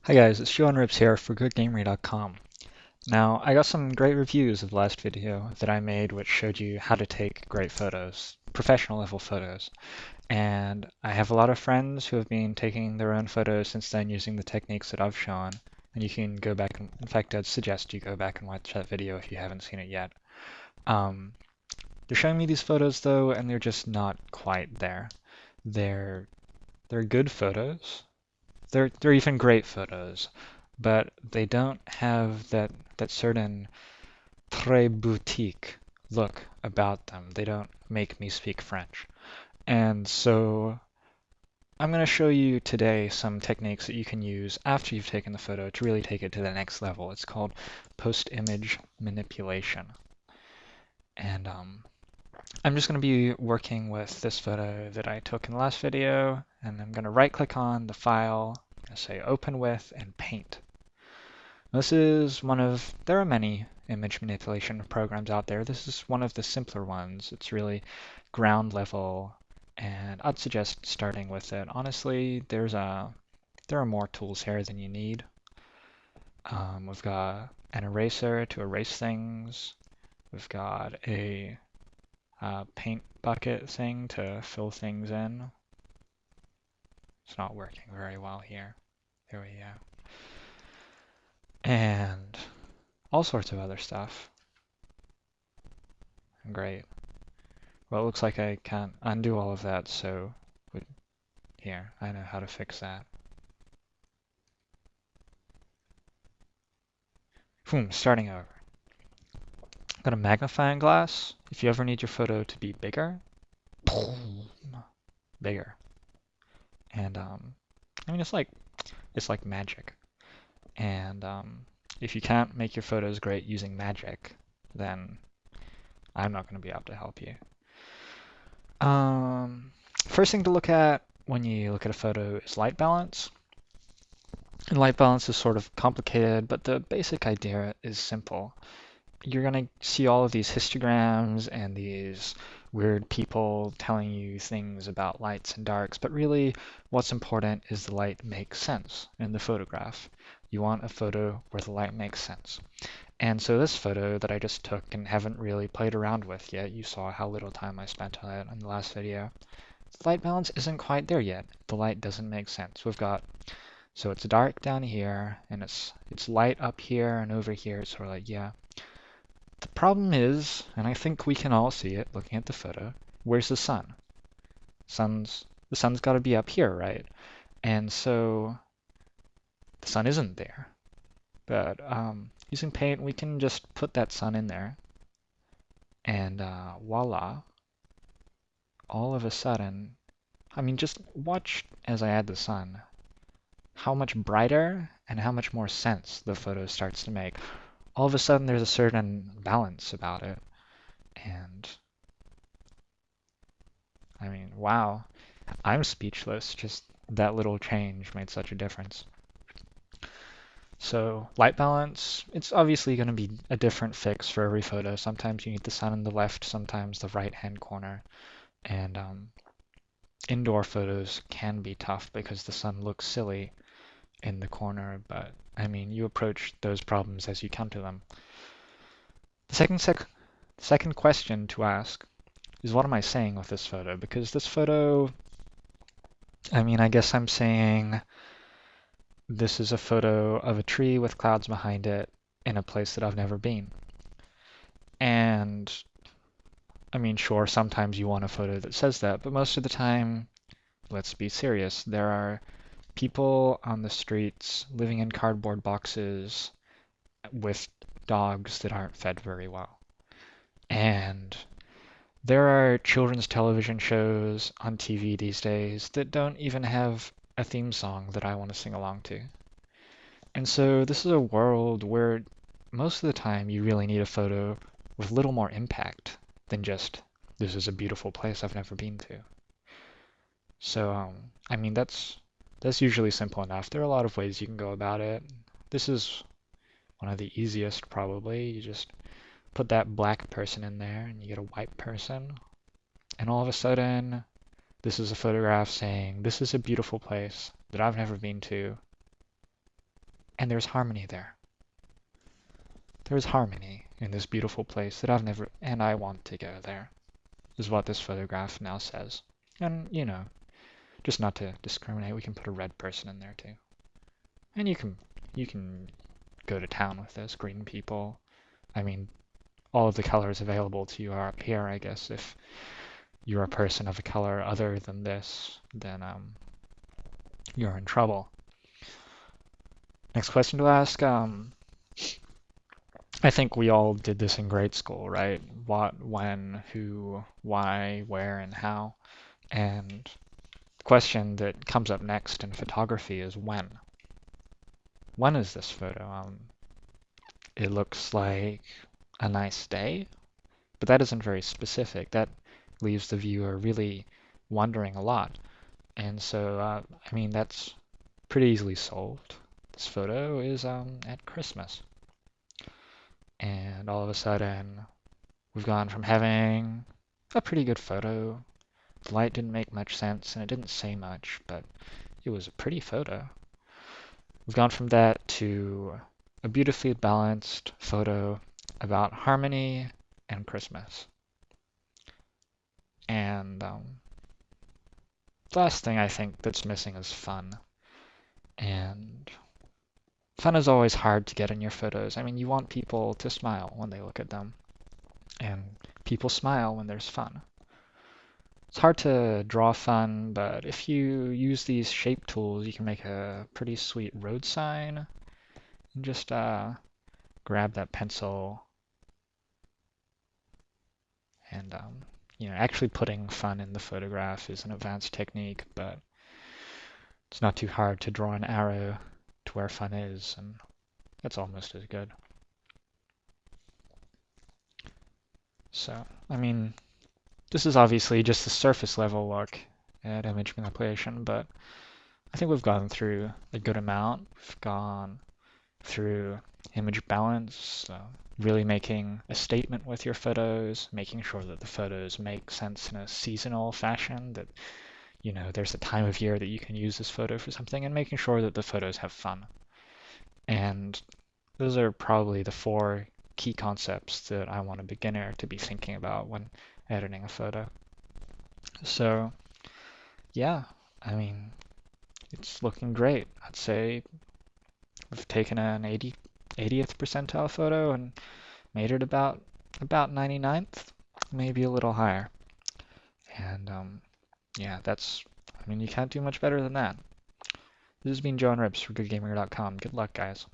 Hi guys, it's Rips here for GoodGamery.com. Now, I got some great reviews of the last video that I made which showed you how to take great photos, professional level photos. And I have a lot of friends who have been taking their own photos since then using the techniques that I've shown. And you can go back and, in fact, I'd suggest you go back and watch that video if you haven't seen it yet. Um, they're showing me these photos though, and they're just not quite there. They're they're good photos. They're even great photos, but they don't have that certain très boutique look about them. They don't make me speak French. And so I'm going to show you today some techniques that you can use after you've taken the photo to really take it to the next level. It's called post-image manipulation. And I'm just going to be working with this photo that I took in the last video, and I'm going to right click on the file, I'm going to say open with and paint. This is there are many image manipulation programs out there. This is one of the simpler ones. It's really ground level, and I'd suggest starting with it. Honestly, there are more tools here than you need. We've got an eraser to erase things. We've got a paint bucket thing to fill things in. It's not working very well here. There we go. And all sorts of other stuff. Great. Well, it looks like I can't undo all of that, so here, I know how to fix that. Boom, starting over. Got a magnifying glass. If you ever need your photo to be bigger, bigger. And I mean, it's like magic. And if you can't make your photos great using magic, then I'm not going to be able to help you. First thing to look at when you look at a photo is light balance. And light balance is sort of complicated, but the basic idea is simple. You're going to see all of these histograms and these weird people telling you things about lights and darks, but really what's important is the light makes sense in the photograph. You want a photo where the light makes sense. And so this photo that I just took and haven't really played around with yet, you saw how little time I spent on it in the last video. The light balance isn't quite there yet. The light doesn't make sense. So it's dark down here, and it's light up here, and over here it's sort of like, yeah. The problem is, and I think we can all see it looking at the photo, where's the sun? The sun's got to be up here, right? And so the sun isn't there. But using paint, we can just put that sun in there, and voila. All of a sudden, I mean, just watch as I add the sun, how much brighter and how much more sense the photo starts to make. All of a sudden, there's a certain balance about it. And I mean, wow, I'm speechless. Just that little change made such a difference. So light balance, it's obviously going to be a different fix for every photo. Sometimes you need the sun in the left, sometimes the right-hand corner. And indoor photos can be tough because the sun looks silly in the corner, but I mean, you approach those problems as you come to them. The second question to ask is, what am I saying with this photo? Because this photo, I mean, I guess I'm saying this is a photo of a tree with clouds behind it in a place that I've never been. And I mean, sure, sometimes you want a photo that says that, but most of the time, let's be serious, there are people on the streets living in cardboard boxes with dogs that aren't fed very well. And there are children's television shows on TV these days that don't even have a theme song that I want to sing along to. And so this is a world where most of the time you really need a photo with little more impact than just, this is a beautiful place I've never been to. So, I mean, that's usually simple enough. There are a lot of ways you can go about it. This is one of the easiest, probably. You just put that black person in there and you get a white person. And all of a sudden, this is a photograph saying, this is a beautiful place that I've never been to. And there's harmony there. There's harmony in this beautiful place that I've never, and I want to go there, is what this photograph now says. And, you know, just not to discriminate, we can put a red person in there too. And you can go to town with this, green people. I mean, all of the colors available to you are up here, I guess. If you're a person of a color other than this, then you're in trouble. Next question to ask. I think we all did this in grade school, right? What, when, who, why, where, and how. And the question that comes up next in photography is when. When is this photo? It looks like a nice day, but that isn't very specific. That leaves the viewer really wondering a lot. And so, I mean, that's pretty easily solved. This photo is at Christmas. And all of a sudden, we've gone from having a pretty good photo. The light didn't make much sense and it didn't say much, but it was a pretty photo. We've gone from that to a beautifully balanced photo about harmony and Christmas. And the last thing I think that's missing is fun. And fun is always hard to get in your photos. I mean, you want people to smile when they look at them. And people smile when there's fun. It's hard to draw fun, but if you use these shape tools, you can make a pretty sweet road sign. And just grab that pencil and actually putting fun in the photograph is an advanced technique, but it's not too hard to draw an arrow to where fun is, and that's almost as good. So, I mean, this is obviously just the surface level look at image manipulation, but I think we've gone through a good amount. We've gone through image balance, really making a statement with your photos, making sure that the photos make sense in a seasonal fashion, that there's a time of year that you can use this photo for something, and making sure that the photos have fun. And those are probably the 4 key concepts that I want a beginner to be thinking about when editing a photo. So yeah, I mean, it's looking great. I'd say we've taken an 80th percentile photo and made it about 99th, maybe a little higher. And yeah, I mean, you can't do much better than that. This has been Joe and Rips for GoodGamer.com. Good luck, guys.